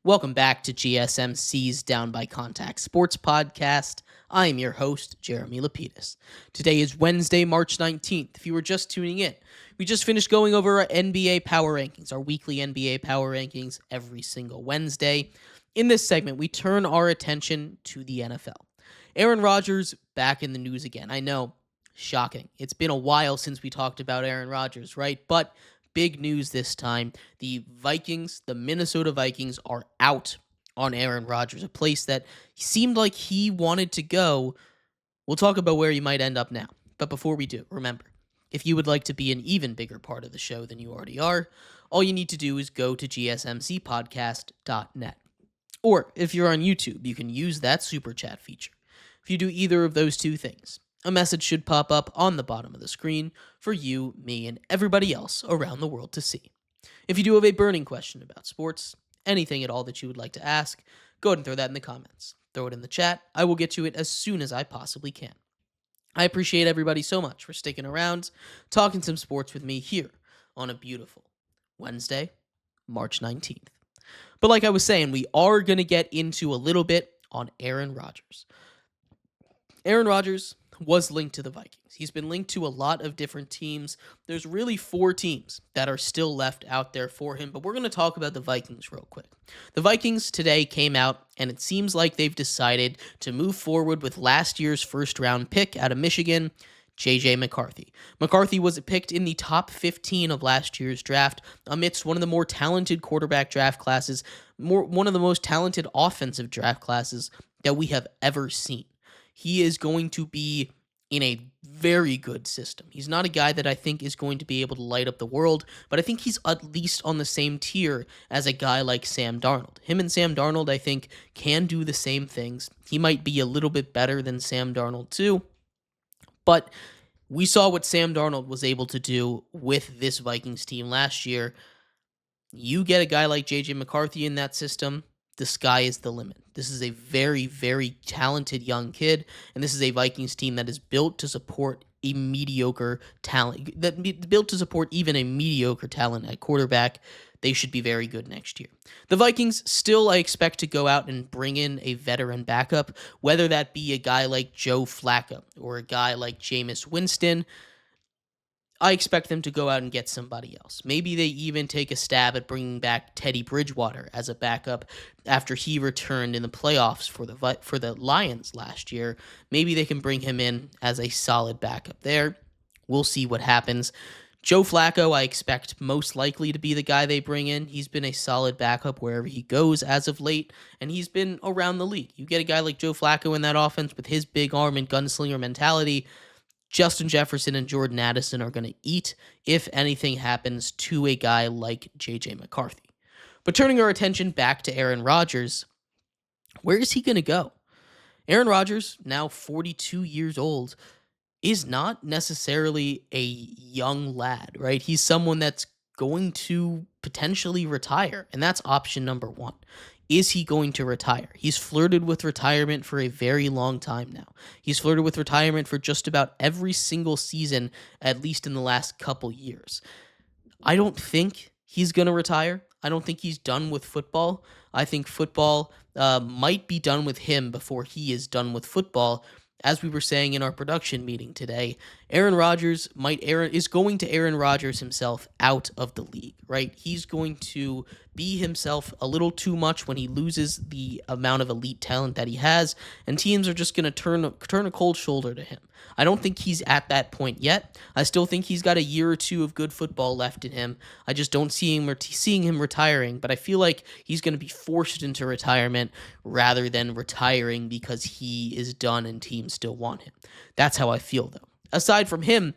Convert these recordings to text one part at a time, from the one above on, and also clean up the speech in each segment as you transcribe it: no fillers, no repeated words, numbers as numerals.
Welcome back to GSMC's Down by Contact Sports Podcast. I am your host, Jeremy Lapidus. Today is Wednesday, March 19th. If you were just tuning in, we just finished going over our NBA Power Rankings, our weekly NBA Power Rankings every single Wednesday. In this segment, we turn our attention to the NFL. Aaron Rodgers back in the news again. I know, shocking. It's been a while since we talked about Aaron Rodgers, right? But big news this time. The Vikings, the Minnesota Vikings, are out on Aaron Rodgers, a place that seemed like he wanted to go. We'll talk about where he might end up now. But before we do, remember, if you would like to be an even bigger part of the show than you already are, all you need to do is go to gsmcpodcast.net. Or if you're on YouTube, you can use that super chat feature. If you do either of those two things, a message should pop up on the bottom of the screen for you, me, and everybody else around the world to see. If you do have a burning question about sports, anything at all that you would like to ask, go ahead and throw that in the comments. Throw it in the chat. I will get to it as soon as I possibly can. I appreciate everybody so much for sticking around, talking some sports with me here on a beautiful Wednesday, March 19th. But like I was saying, we are going to get into a little bit on Aaron Rodgers. Aaron Rodgers was linked to the Vikings. He's been linked to a lot of different teams. There's really 4 teams that are still left out there for him, but we're going to talk about the Vikings real quick. The Vikings today came out, and it seems like they've decided to move forward with last year's first-round pick out of Michigan, J.J. McCarthy. McCarthy was picked in the top 15 of last year's draft amidst one of the more talented quarterback draft classes, one of the most talented offensive draft classes that we have ever seen. He is going to be in a very good system. He's not a guy that I think is going to be able to light up the world, but I think he's at least on the same tier as a guy like Sam Darnold. Him and Sam Darnold, I think, can do the same things. He might be a little bit better than Sam Darnold too, but we saw what Sam Darnold was able to do with this Vikings team last year. You get a guy like J.J. McCarthy in that system, the sky is the limit. This is a very, very talented young kid, and this is a Vikings team that is built to support a mediocre talent, built to support even a mediocre talent at quarterback. They should be very good next year. The Vikings still, I expect, to go out and bring in a veteran backup, whether that be a guy like Joe Flacco or a guy like Jameis Winston. I expect them to go out and get somebody else. Maybe they even take a stab at bringing back Teddy Bridgewater as a backup after he returned in the playoffs for the Lions last year. Maybe they can bring him in as a solid backup there. We'll see what happens. Joe Flacco, I expect most likely to be the guy they bring in. He's been a solid backup wherever he goes as of late, and he's been around the league. You get a guy like Joe Flacco in that offense with his big arm and gunslinger mentality, Justin Jefferson and Jordan Addison are going to eat if anything happens to a guy like J.J. McCarthy. But turning our attention back to Aaron Rodgers, where is he going to go? Aaron Rodgers, now 42 years old, is not necessarily a young lad, right? He's someone that's going to potentially retire, and that's option number 1. Is he going to retire? He's flirted with retirement for a very long time now. He's flirted with retirement for just about every single season, at least in the last couple years. I don't think he's going to retire. I don't think he's done with football. I think football might be done with him before he is done with football. As we were saying in our production meeting today, Aaron Rodgers is going to Aaron Rodgers himself out of the league, right? He's going to be himself a little too much when he loses the amount of elite talent that he has, and teams are just going to turn a cold shoulder to him. I don't think he's at that point yet. I still think he's got a year or two of good football left in him. I just don't seeing him retiring, but I feel like he's going to be forced into retirement rather than retiring because he is done and teams still want him. That's how I feel, though. Aside from him,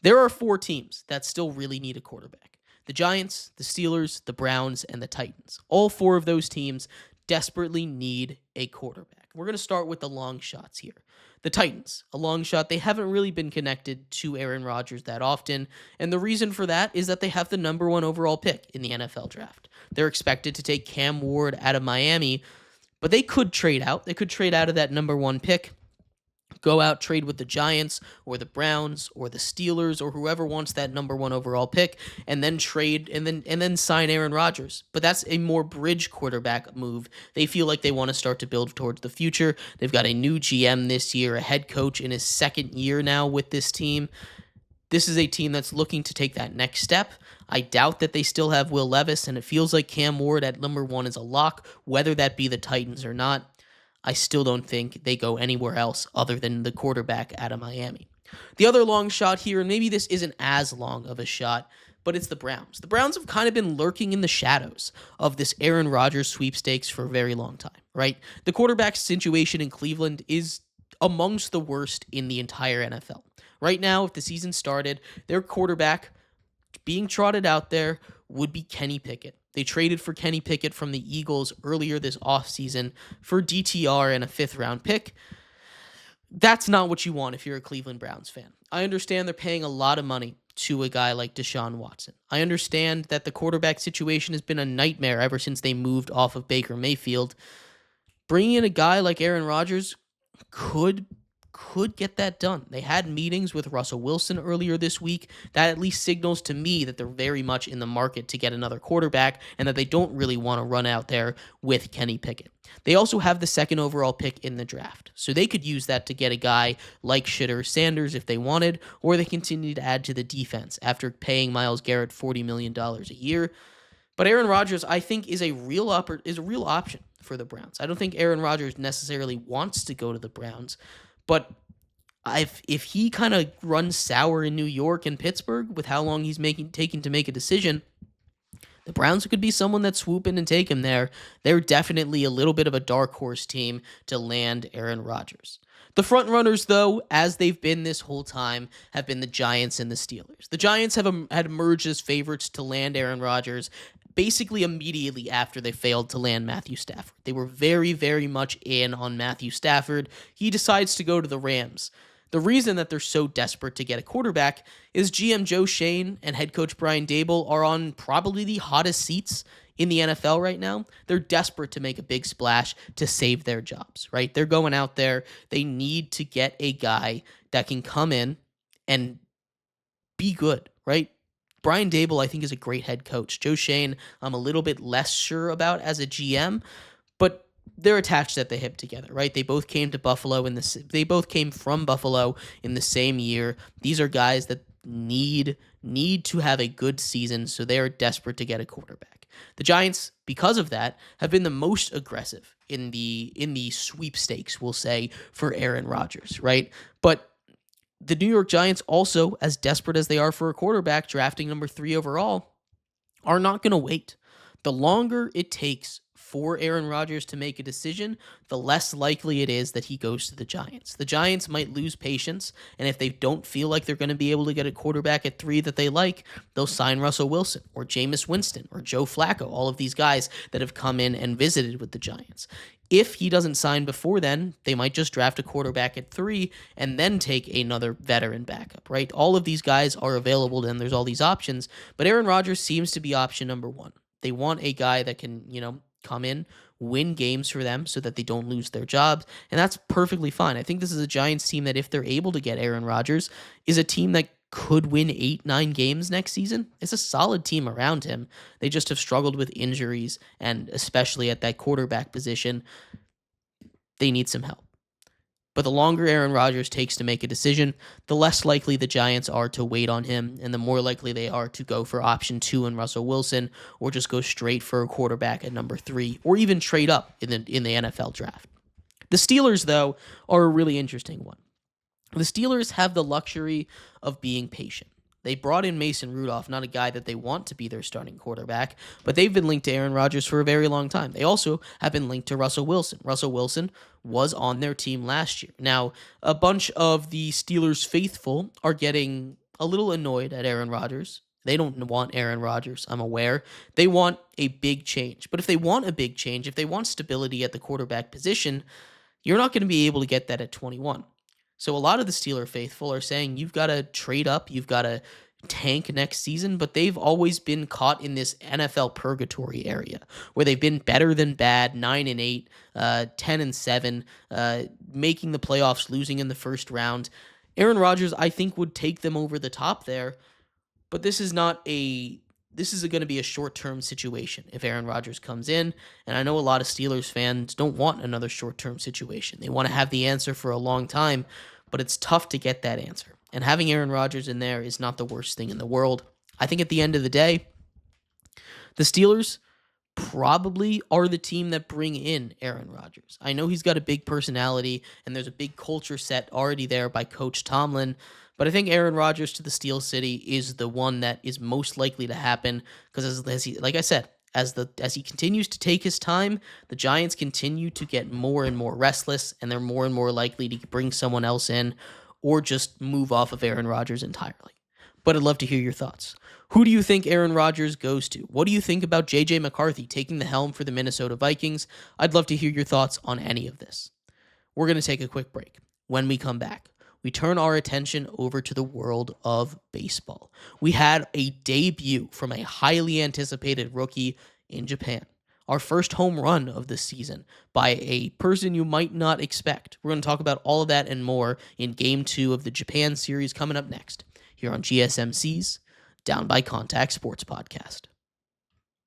there are 4 teams that still really need a quarterback. The Giants, the Steelers, the Browns, and the Titans. All 4 of those teams desperately need a quarterback. We're going to start with the long shots here. The Titans, a long shot. They haven't really been connected to Aaron Rodgers that often, and the reason for that is that they have the number 1 overall pick in the NFL draft. They're expected to take Cam Ward out of Miami, but they could trade out. They could trade out of that number 1 pick Go out, trade with the Giants or the Browns or the Steelers or whoever wants that number 1 overall pick, and then trade and then sign Aaron Rodgers. But that's a more bridge quarterback move. They feel like they want to start to build towards the future. They've got a new GM this year, a head coach in his second year now with this team. This is a team that's looking to take that next step. I doubt that they still have Will Levis, and it feels like Cam Ward at number 1 is a lock, whether that be the Titans or not. I still don't think they go anywhere else other than the quarterback out of Miami. The other long shot here, and maybe this isn't as long of a shot, but it's the Browns. The Browns have kind of been lurking in the shadows of this Aaron Rodgers sweepstakes for a very long time, right? The quarterback situation in Cleveland is amongst the worst in the entire NFL. Right now, if the season started, their quarterback being trotted out there would be Kenny Pickett. They traded for Kenny Pickett from the Eagles earlier this offseason for DTR and a 5th-round pick. That's not what you want if you're a Cleveland Browns fan. I understand they're paying a lot of money to a guy like Deshaun Watson. I understand that the quarterback situation has been a nightmare ever since they moved off of Baker Mayfield. Bringing in a guy like Aaron Rodgers could get that done. They had meetings with Russell Wilson earlier this week. That at least signals to me that they're very much in the market to get another quarterback and that they don't really want to run out there with Kenny Pickett. They also have the 2nd overall pick in the draft, so they could use that to get a guy like Shitter Sanders if they wanted, or they continue to add to the defense after paying Myles Garrett $40 million a year. But Aaron Rodgers, I think, is a real option for the Browns. I don't think Aaron Rodgers necessarily wants to go to the Browns, but if he kind of runs sour in New York and Pittsburgh with how long he's taking to make a decision, the Browns could be someone that swoop in and take him there. They're definitely a little bit of a dark horse team to land Aaron Rodgers. The front runners, though, as they've been this whole time, have been the Giants and the Steelers. The Giants had emerged as favorites to land Aaron Rodgers basically immediately after they failed to land Matthew Stafford. They were very, very much in on Matthew Stafford. He decides to go to the Rams. The reason that they're so desperate to get a quarterback is GM Joe Shane and head coach Brian Daboll are on probably the hottest seats in the NFL right now. They're desperate to make a big splash to save their jobs, right? They're going out there. They need to get a guy that can come in and be good, right? Brian Daboll, I think, is a great head coach. Joe Shane, I'm a little bit less sure about as a GM, but they're attached at the hip together, right? They both came to Buffalo they both came from Buffalo in the same year. These are guys that need to have a good season, so they are desperate to get a quarterback. The Giants, because of that, have been the most aggressive in the sweepstakes, we'll say, for Aaron Rodgers, right? But the New York Giants, also as desperate as they are for a quarterback, drafting number 3 overall, are not going to wait. The longer it takes for Aaron Rodgers to make a decision, the less likely it is that he goes to the Giants. The Giants might lose patience, and if they don't feel like they're going to be able to get a quarterback at 3 that they like, they'll sign Russell Wilson or Jameis Winston or Joe Flacco, all of these guys that have come in and visited with the Giants. If he doesn't sign before then, they might just draft a quarterback at 3 and then take another veteran backup, right? All of these guys are available, and there's all these options, but Aaron Rodgers seems to be option number 1. They want a guy that can, come in, win games for them so that they don't lose their jobs, and that's perfectly fine. I think this is a Giants team that, if they're able to get Aaron Rodgers, is a team that could win 8-9 games next season. It's a solid team around him. They just have struggled with injuries, and especially at that quarterback position, they need some help. But the longer Aaron Rodgers takes to make a decision, the less likely the Giants are to wait on him, and the more likely they are to go for option 2 in Russell Wilson, or just go straight for a quarterback at number 3, or even trade up in the NFL draft. The Steelers, though, are a really interesting one. The Steelers have the luxury of being patient. They brought in Mason Rudolph, not a guy that they want to be their starting quarterback, but they've been linked to Aaron Rodgers for a very long time. They also have been linked to Russell Wilson. Russell Wilson was on their team last year. Now, a bunch of the Steelers faithful are getting a little annoyed at Aaron Rodgers. They don't want Aaron Rodgers, I'm aware. They want a big change. But if they want a big change, if they want stability at the quarterback position, you're not going to be able to get that at 21. So a lot of the Steeler faithful are saying you've got to trade up, you've got to tank next season, but they've always been caught in this NFL purgatory area where they've been better than bad, 9-8, 10-7, making the playoffs, losing in the first round. Aaron Rodgers, I think, would take them over the top there, but this is going to be a short-term situation if Aaron Rodgers comes in, and I know a lot of Steelers fans don't want another short-term situation. They want to have the answer for a long time, but it's tough to get that answer. And having Aaron Rodgers in there is not the worst thing in the world. I think at the end of the day, the Steelers probably are the team that bring in Aaron Rodgers. I know he's got a big personality, and there's a big culture set already there by Coach Tomlin, but I think Aaron Rodgers to the Steel City is the one that is most likely to happen because, as he, like I said, as he continues to take his time, the Giants continue to get more and more restless, and they're more and more likely to bring someone else in or just move off of Aaron Rodgers entirely. But I'd love to hear your thoughts. Who do you think Aaron Rodgers goes to? What do you think about J.J. McCarthy taking the helm for the Minnesota Vikings? I'd love to hear your thoughts on any of this. We're going to take a quick break. When we come back, we turn our attention over to the world of baseball. We had a debut from a highly anticipated rookie in Japan. Our first home run of the season by a person you might not expect. We're going to talk about all of that and more in Game 2 of the Japan series coming up next here on GSMC's Down by Contact Sports Podcast.